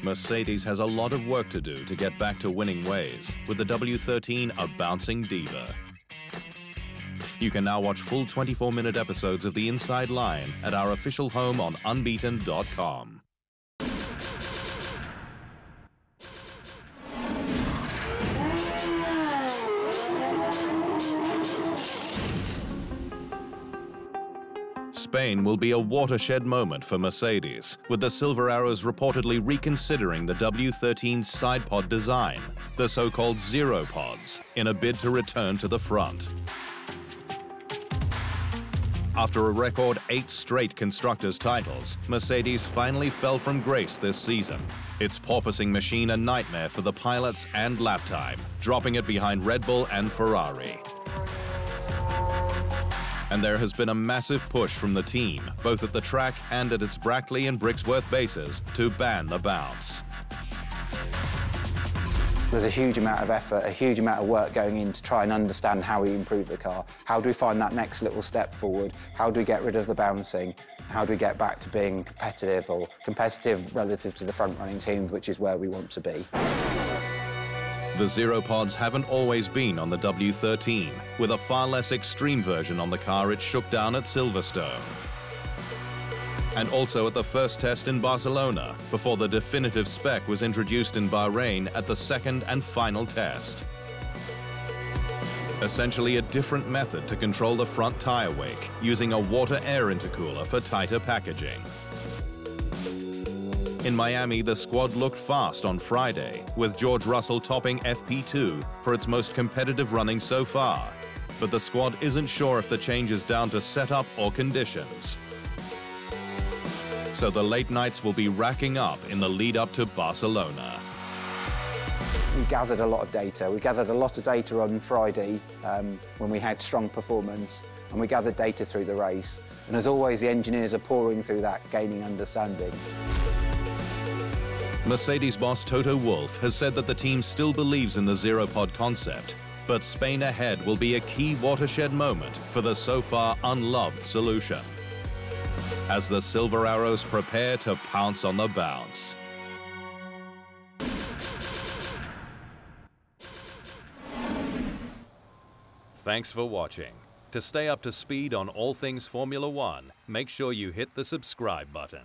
Mercedes has a lot of work to do to get back to winning ways, with the W13 a bouncing diva. You can now watch full 24-minute episodes of The Inside Line at our official home on unbeaten.com. Spain will be a watershed moment for Mercedes, with the Silver Arrows reportedly reconsidering the W13's sidepod design, the so-called zero pods, in a bid to return to the front. After a record 8 straight constructors' titles, Mercedes finally fell from grace this season. Its porpoising machine a nightmare for the pilots and lap time, dropping it behind Red Bull and Ferrari. And there has been a massive push from the team, both at the track and at its Brackley and Brixworth bases, to ban the bounce. There's a huge amount of effort, a huge amount of work going in to try and understand how we improve the car. How do we find that next little step forward? How do we get rid of the bouncing? How do we get back to being competitive, or competitive relative to the front-running teams, which is where we want to be? The zero pods haven't always been on the W13, with a far less extreme version on the car it shook down at Silverstone. And also at the first test in Barcelona, before the definitive spec was introduced in Bahrain at the second and final test. Essentially a different method to control the front tire wake, using a water-air intercooler for tighter packaging. In Miami, the squad looked fast on Friday, with George Russell topping FP2 for its most competitive running so far. But the squad isn't sure if the change is down to setup or conditions. So the late nights will be racking up in the lead up to Barcelona. We gathered a lot of data. We gathered a lot of data on Friday when we had strong performance, and we gathered data through the race. And as always, the engineers are pouring through that, gaining understanding. Mercedes boss Toto Wolff has said that the team still believes in the zero-pod concept, but Spain ahead will be a key watershed moment for the so far unloved solution, as the Silver Arrows prepare to pounce on the bounce. Thanks for watching. To stay up to speed on all things Formula One, make sure you hit the subscribe button.